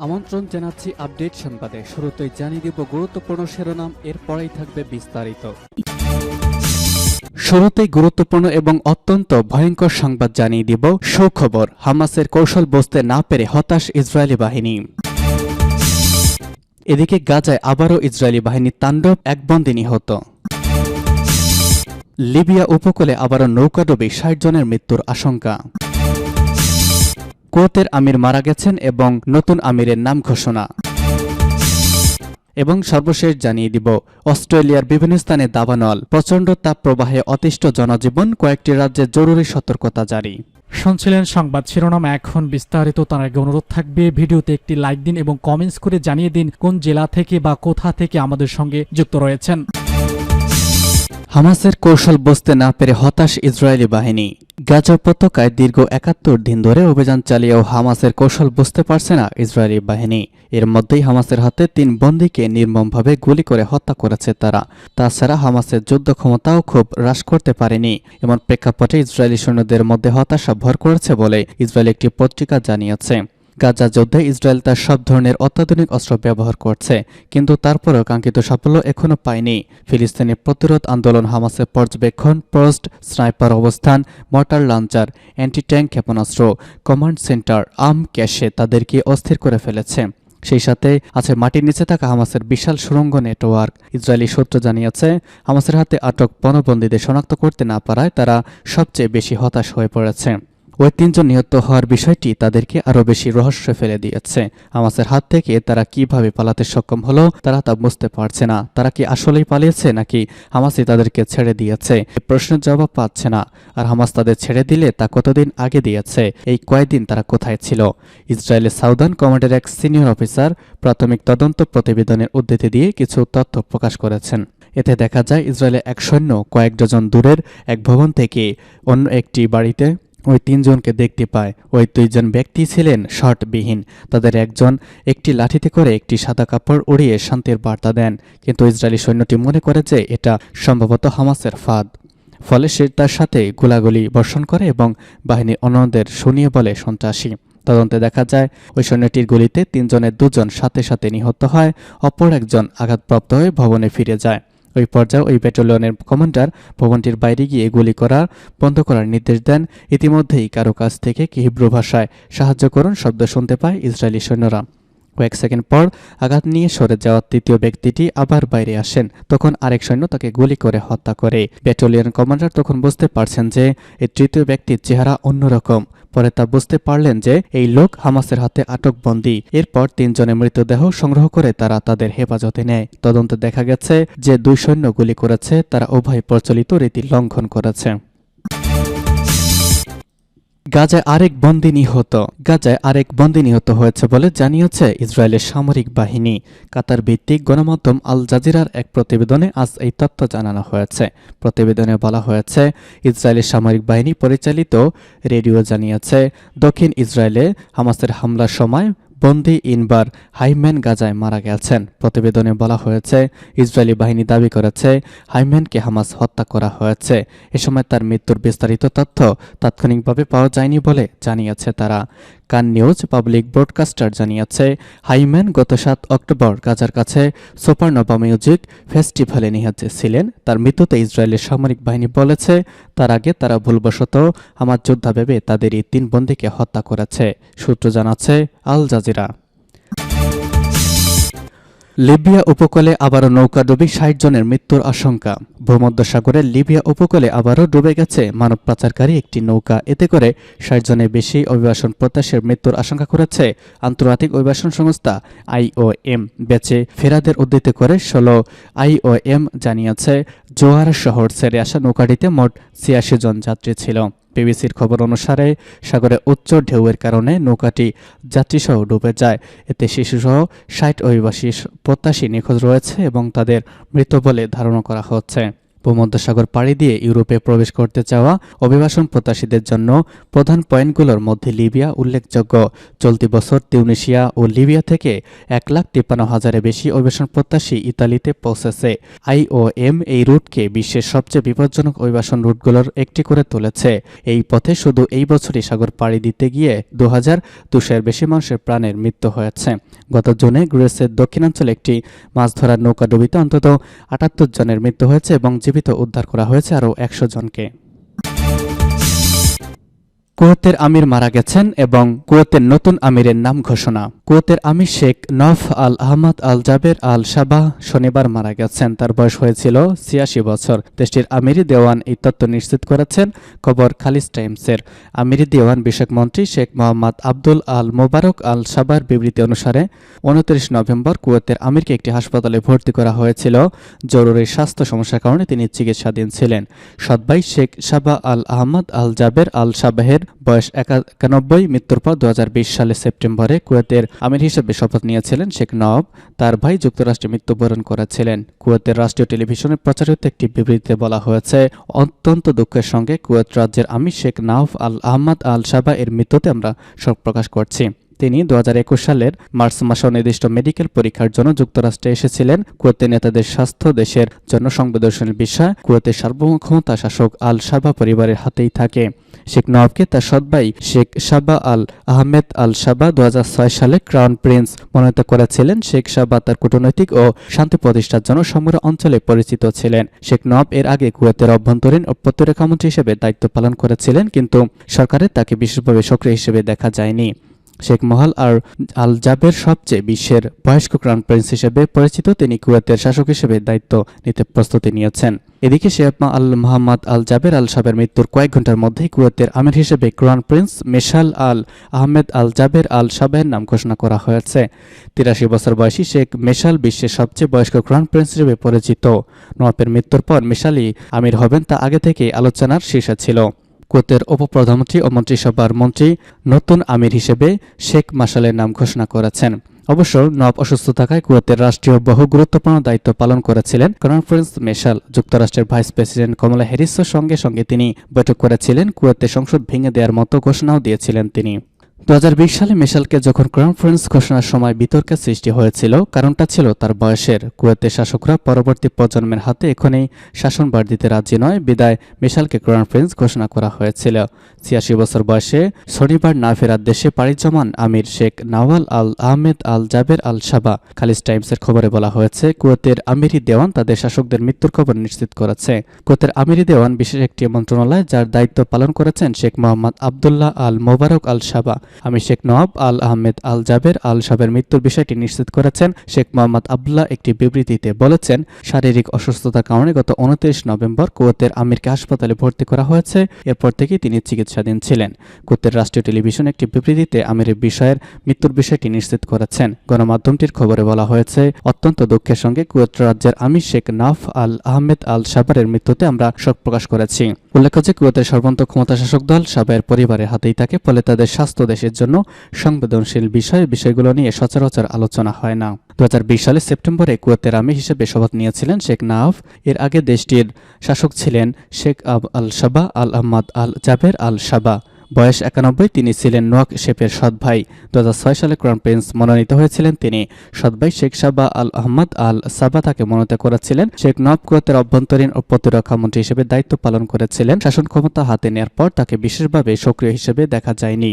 আমন্ত্রণ জানাচ্ছি আপডেট সংবাদে। শুরুতেই জানিয়ে দিব গুরুত্বপূর্ণ শিরোনাম, এরপরেই থাকবে বিস্তারিত। শুরুতেই গুরুত্বপূর্ণ এবং অত্যন্ত ভয়ঙ্কর সংবাদ জানিয়ে দিব। সুখবর, হামাসের কৌশল বুঝতে না পেরে হতাশ ইসরায়েলি বাহিনী। এদিকে গাজায় আবারও ইসরায়েলি বাহিনীর তাণ্ডব, এক বন্দী নিহত। লিবিয়া উপকূলে আবারও নৌকাডুবি, ৬০ জনের মৃত্যুর আশঙ্কা। কুয়েতের আমির মারা গেছেন এবং নতুন আমিরের নাম ঘোষণা। এবং সর্বশেষ জানিয়ে দিব অস্ট্রেলিয়ার বিভিন্ন স্থানে দাবানল, প্রচণ্ড তাপ প্রবাহে অতিষ্ঠ জনজীবন, কয়েকটি রাজ্যে জরুরি সতর্কতা জারি। শুনছিলেন সংবাদ শিরোনাম, এখন বিস্তারিত। তার আগে অনুরোধ থাকবে ভিডিওতে একটি লাইক দিন এবং কমেন্টস করে জানিয়ে দিন কোন জেলা থেকে বা কোথা থেকে আমাদের সঙ্গে যুক্ত রয়েছেন। হামাসের কৌশল বুঝতে না পেরে হতাশ ইসরায়েলি বাহিনী। গাজা উপত্যকায় দীর্ঘ ৭১ দিন ধরে অভিযান চালিয়েও হামাসের কৌশল বুঝতে পারছে না ইসরায়েলি বাহিনী। এর মধ্যেই হামাসের হাতে ৩ বন্দীকে নির্মমভাবে গুলি করে হত্যা করেছে তারা। তাছাড়া হামাসের যুদ্ধ ক্ষমতাও খুব হ্রাস করতে পারেনি। এমন প্রেক্ষাপটে ইসরায়েলি সৈন্যদের মধ্যে হতাশা ভর করেছে বলে ইসরায়েল একটি পত্রিকা জানিয়েছে। গাজা যুদ্ধে ইসরায়েল তার সব ধরনের অত্যাধুনিক অস্ত্র ব্যবহার করছে, কিন্তু তারপরেও কাঙ্ক্ষিত সাফল্য এখনও পায়নি। ফিলিস্তিনি প্রতিরোধ আন্দোলন হামাসের পর্যবেক্ষণ পোস্ট, স্নাইপার অবস্থান, মর্টার লঞ্চার, অ্যান্টি ট্যাঙ্ক ক্ষেপণাস্ত্র, কমান্ড সেন্টার, আর্ম ক্যাশে তাদেরকে অস্থির করে ফেলেছে। সেই সাথে আছে মাটির নিচে থাকা হামাসের বিশাল সুড়ঙ্গ নেটওয়ার্ক। ইসরায়েলি সূত্র জানিয়েছে, হামাসের হাতে আটক পণবন্দীদের শনাক্ত করতে না পারায় তারা সবচেয়ে বেশি হতাশ হয়ে পড়েছে। ওই ৩ জন নিহত হওয়ার বিষয়টি তাদেরকে আরও বেশি রহস্য ফেলে দিয়েছে। হামাসের হাত থেকে তারা কিভাবে পালাতে সক্ষম হলো তারা তা বুঝতে পারছে না। তারা কি আসলেই পালিয়েছে নাকি হামাসই তাদেরকে ছেড়ে দিয়েছে? এই প্রশ্নের জবাব পাচ্ছে না। আর হামাস তাদের ছেড়ে দিলে তা কতদিন আগে দিয়েছে? এই কয়েকদিন তারা কোথায় ছিল? ইসরায়েলের সাউদার্ন কমান্ডের এক সিনিয়র অফিসার প্রাথমিক তদন্ত প্রতিবেদনের উদ্ধৃতি দিয়ে কিছু তথ্য প্রকাশ করেছেন। এতে দেখা যায়, ইসরায়েলের এক সৈন্য কয়েক ডজন দূরের এক ভবন থেকে অন্য একটি বাড়িতে ওই ৩ জনকে দেখতে পায়। ওই ২ জন ব্যক্তি ছিলেন শর্টবিহীন। তাদের একজন একটি লাঠিতে করে একটি সাদা কাপড় উড়িয়ে শান্তির বার্তা দেন, কিন্তু ইসরায়েলি সৈন্যটি মনে করে যে এটা সম্ভবত হামাসের ফাঁদ। ফলে সে তার সাথে গোলাগুলি বর্ষণ করে এবং বাহিনীর অন্যদের শুনিয়ে বলে সন্ত্রাসী। তদন্তে দেখা যায়, ওই সৈন্যটির গুলিতে ৩ জনের ২ জন সাথে সাথে নিহত হয়, অপর একজন আঘাতপ্রাপ্ত হয়ে ভবনে ফিরে যায়। ওই পর্যায়ে ওই ব্যাটালিয়নের কমান্ডার ভবনটির বাইরে গিয়ে গুলি করা বন্ধ করার নির্দেশ দেন। ইতিমধ্যেই কারো কাছ থেকে হিব্রু ভাষায় সাহায্য করুন শব্দ শুনতে পায় ইসরায়েলি সৈন্যরা। কয়েক সেকেন্ড পর আঘাত নিয়ে সরে যাওয়া তৃতীয় ব্যক্তিটি আবার বাইরে আসেন। তখন আরেক সৈন্য তাকে গুলি করে হত্যা করে। ব্যাটালিয়ন কমান্ডার তখন বুঝতে পারছেন যে এই তৃতীয় ব্যক্তির চেহারা অন্যরকম। পরে তা বুঝতে পারলেন যে এই লোক হামাসের হাতে আটক বন্দী। এরপর ৩ জনের মৃতদেহ সংগ্রহ করে তারা তাদের হেফাজতে নেয়। তদন্তে দেখা গেছে যে ২ সৈন্য গুলি করেছে তারা উভয় প্রচলিত রীতি লঙ্ঘন করেছে। গাজায় আরেক বন্দী নিহত হয়েছে বলে জানিয়েছে ইসরায়েলের সামরিক বাহিনী। কাতার ভিত্তিক গণমাধ্যম আল জাজিরার এক প্রতিবেদনে আজ এই তথ্য জানানো হয়েছে। প্রতিবেদনে বলা হয়েছে, ইসরায়েলের সামরিক বাহিনী পরিচালিত রেডিও জানিয়েছে, দক্ষিণ ইসরায়েলে হামাসের হামলার সময় বন্দী ইনবার হাইম্যান গাজায় মারা গেছেন। প্রতিবেদনে বলা হয়েছে, ইসরায়েলি বাহিনী দাবি করেছে হাইম্যানকে হামাস হত্যা করা হয়েছে। এ সময় তার মৃত্যুর বিস্তারিত তথ্য তাৎক্ষণিকভাবে পাওয়া যায়নি বলে জানিয়েছে তারা। কান নিউজ পাবলিক ব্রডকাস্টার জানিয়েছে, হাইম্যান গত ৭ অক্টোবর গাজার কাছে সুপারনোভা মিউজিক ফেস্টিভ্যালে নিহত ছিলেন। তার মৃত্যুতে ইসরায়েলের সামরিক বাহিনী বলেছে, তার আগে তারা ভুলবশত হামাস যোদ্ধা ভেবে তাদের এই 3 বন্দীকে হত্যা করেছে। সূত্র জানাচ্ছে আল জাজিরা। লিবিয়া উপকূলে আবারও নৌকাডুবি, ৬০ জনের মৃত্যুর আশঙ্কা। ভূমধ্যসাগরের লিবিয়া উপকূলে আবারও ডুবে গেছে মানব পাচারকারী একটি নৌকা। এতে করে ৬০ জনের বেশি অভিবাসন প্রত্যাশীর মৃত্যুর আশঙ্কা করেছে আন্তর্জাতিক অভিবাসন সংস্থা IOM। বেঁচে ফেরাদের উদ্ধৃতি করে ১৬ IOM জানিয়েছে, জোয়ার শহর ছেড়ে আসা নৌকাটিতে মোট ৮৬ জন যাত্রী ছিল। বিবিসির খবর অনুসারে সাগরে উচ্চ ঢেউয়ের কারণে নৌকাটি যাত্রীসহ ডুবে যায়। এতে শিশুসহ ৬০ অভিবাসী প্রত্যাশী নিখোঁজ রয়েছে এবং তাদের মৃত বলে ধারণা করা হচ্ছে। ভূমধ্যসাগর পাড়ি দিয়ে ইউরোপে প্রবেশ করতে চাওয়া অভিবাসন প্রত্যাশীদের জন্য প্রধান পয়েন্টগুলোর মধ্যে লিবিয়া উল্লেখযোগ্য। চলতি বছর তিউনিসিয়া ও লিবিয়া থেকে 1,53,000-এর বেশি অভিবাসন প্রত্যাশী ইতালিতে পৌঁছেছে। IOM এই রুটকে বিশ্বের সবচেয়ে বিপজ্জনক অভিবাসন রুটগুলোর একটি করে তুলেছে। এই পথে শুধু এই বছরই সাগর পাড়ি দিতে গিয়ে 2,200-এর বেশি মানুষের প্রাণের মৃত্যু হয়েছে। গত জুনে গ্রিসের দক্ষিণাঞ্চলে একটি মাছ ধরার নৌকাডুবিতে অন্তত 78 জনের মৃত্যু হয়েছে এবং জীবিত উদ্ধার করা হয়েছে আরও 100 জনকে। কুয়েতের আমির মারা গেছেন এবং কুয়েতের নতুন আমিরের নাম ঘোষণা। কুয়েতের আমির শেখ নওফ আল আহমদ আল জাবের আল সাবাহ শনিবার মারা গেছেন। তার বয়স হয়েছিল 86 বছর। দেশটির আমিরি দেওয়ান এই তথ্য নিশ্চিত করেছেন খবর খালিজ টাইমসের। আমিরি দেওয়ান বিষয়ক মন্ত্রী শেখ মোহাম্মদ আব্দুল আল মোবারক আল সাবাহর বিবৃতি অনুসারে 29 নভেম্বর কুয়েতের আমিরকে একটি হাসপাতালে ভর্তি করা হয়েছিল। জরুরি স্বাস্থ্য সমস্যার কারণে তিনি চিকিৎসাধীন ছিলেন। সৎ ভাই শেখ সাবাহ আল আহমদ আল জাবের আল সাবাহের বয়স 91, মৃত্যুর পর 2020 সালের সেপ্টেম্বরে কুয়েতের আমির হিসেবে শপথ নিয়েছিলেন শেখ নওয়াব। তার ভাই যুক্তরাষ্ট্রে মৃত্যুবরণ করেছিলেন। কুয়েতের রাষ্ট্রীয় টেলিভিশনে প্রচারিত একটি বিবৃতিতে বলা হয়েছে, অত্যন্ত দুঃখের সঙ্গে কুয়েত রাজ্যের আমির শেখ নওফ আল আহমদ আল সাবাহ এর মৃত্যুতে আমরা শোক প্রকাশ করছি। তিনি 2021 সালের মার্চ মাসে নির্দিষ্ট মেডিকেল পরীক্ষার জন্য যুক্তরাষ্ট্রে এসেছিলেন। কুয়েতের নেতাদের স্বাস্থ্য দেশের জন্য সংবেদনশীল বিষয়। কুয়েতের সার্বভৌমতা শাসক আল সাবাহ পরিবারের হাতেই থাকে। শেখ নওয়াবকে তার সৎ ভাই শেখ সাবাহ আল আহমেদ আল সাবাহ 2006 সালে ক্রাউন প্রিন্স মনোনীত করেছিলেন। শেখ সাবাহ তার কূটনৈতিক ও শান্তি প্রতিষ্ঠার জন্য সমগ্র অঞ্চলে পরিচিত ছিলেন। শেখ নওয়াব এর আগে কুয়েতের অভ্যন্তরীণ ও প্রতিরক্ষা মন্ত্রী হিসেবে দায়িত্ব পালন করেছিলেন, কিন্তু সরকারের তাকে বিশেষভাবে সক্রিয় হিসেবে দেখা যায়নি। শেখ মোহাল আল জাবের সবচেয়ে বিশ্বের বয়স্ক ক্রাউন প্রিন্স হিসেবে পরিচিত। তিনি কুয়েতের শাসক হিসেবে দায়িত্ব নিতে প্রস্তুতি নিয়েছেন। এদিকে শেখ আল মোহাম্মদ আল জাবের আল সাবের মৃত্যুর কয়েক ঘন্টার মধ্যেই কুয়েতের আমির হিসেবে ক্রাউন প্রিন্স মেশাল আল আহমেদ আল জাবের আল সাবের নাম ঘোষণা করা হয়েছে। 83 বছর বয়সী শেখ মেশাল বিশ্বের সবচেয়ে বয়স্ক ক্রাউন প্রিন্স হিসেবে পরিচিত। নওয়াবের মৃত্যুর পর মেশালই আমির হবেন তা আগে থেকেই আলোচনার শীর্ষে ছিল। কুয়েতের উপপ্রধানমন্ত্রী ও মন্ত্রিসভার মন্ত্রী নতুন আমির হিসেবে শেখ মাসালের নাম ঘোষণা করেছেন। অবশ্য নওয়াব অসুস্থ থাকায় কুয়েতের রাষ্ট্রীয় বহু গুরুত্বপূর্ণ দায়িত্ব পালন করেছিলেন ক্রাউন প্রিন্স মেশাল। যুক্তরাষ্ট্রের ভাইস প্রেসিডেন্ট কমলা হ্যারিসের সঙ্গে সঙ্গে তিনি বৈঠক করেছিলেন। কুয়েতের সংসদ ভেঙে দেওয়ার মতো ঘোষণাও দিয়েছিলেন তিনি। 2020 সালে মেশালকে যখন ক্রাউন প্রিন্স ঘোষণার সময় বিতর্কের সৃষ্টি হয়েছিল, কারণটা ছিল তার বয়সের। কুয়েতের শাসকরা পরবর্তী প্রজন্মের হাতে এখনই শাসনভার দিতে রাজি নয়, বিদায় মেশালকে ক্রাউন প্রিন্স ঘোষণা করা হয়েছিল। 86 বছর বয়সে শনিবার না ফেরার দেশে পাড়ি জমান আমির শেখ নওয়াল আল আহমেদ আল জাবের আল সাবাহ। খালিজ টাইমসের খবরে বলা হয়েছে, কুয়েতের আমিরি দেওয়ান তাদের শাসকদের মৃত্যুর খবর নিশ্চিত করেছে। কুয়েতের আমিরি দেওয়ান বিশেষ একটি মন্ত্রণালয়, যার দায়িত্ব পালন করেছেন শেখ মোহাম্মদ আবদুল্লাহ আল মোবারক আল সাবাহ। আমির শেখ নওয়াব আল আহমেদ আল জাবের আল সাবের মৃত্যুর বিষয়টি নিশ্চিত করেছেন। শেখ মোহাম্মদ আবদুল্লাহ একটি বিবৃতিতে বলেছেন, শারীরিক অসুস্থতার কারণে গত 29 নভেম্বর কুয়েতের আমিরকে হাসপাতালে ভর্তি করা হয়েছে। এরপর থেকেই তিনি চিকিৎসাধীন ছিলেন। কুয়েতের রাষ্ট্রীয় টেলিভিশন একটি বিবৃতিতে আমিরের মৃত্যুর বিষয়টি নিশ্চিত করেছেন। গণমাধ্যমটির খবরে বলা হয়েছে, অত্যন্ত দুঃখের সঙ্গে কুয়েত রাজ্যের আমির শেখ নওফ আল আহমেদ আল সাবারের মৃত্যুতে আমরা শোক প্রকাশ করেছি। উল্লেখ্য যে কুয়েতের সর্বোচ্চ ক্ষমতাশাসক দল সাবাহের পরিবারের হাতেই থাকে, ফলে তাদের স্বাস্থ্য দেশের জন্য সংবেদনশীল বিষয়গুলো নিয়ে সচরাচর আলোচনা হয় না। 2020 সালের সেপ্টেম্বরে কুয়েতের আমির হিসেবে শপথ নিয়েছিলেন শেখ নওয়াব। এর আগে দেশটির শাসক ছিলেন শেখ আল সাবাহ আল আহমদ আল জাবের আল সাবাহ। বয়স 91, তিনি ছিলেন নোয়াকশেপের সৎ ভাই। 2006 সালে ক্রাউন প্রিন্স মনোনীত হয়েছিলেন তিনি। সৎ ভাই শেখ সাবাহ আল আহমদ আল সাবাহ তাকে মনোনীত করেছিলেন। শেখ নওয়াব কুয়েতের অভ্যন্তরীণ ও প্রতিরক্ষা মন্ত্রী হিসেবে দায়িত্ব পালন করেছিলেন। শাসন ক্ষমতা হাতে নেওয়ার পর তাকে বিশেষভাবে সক্রিয় হিসেবে দেখা যায়নি।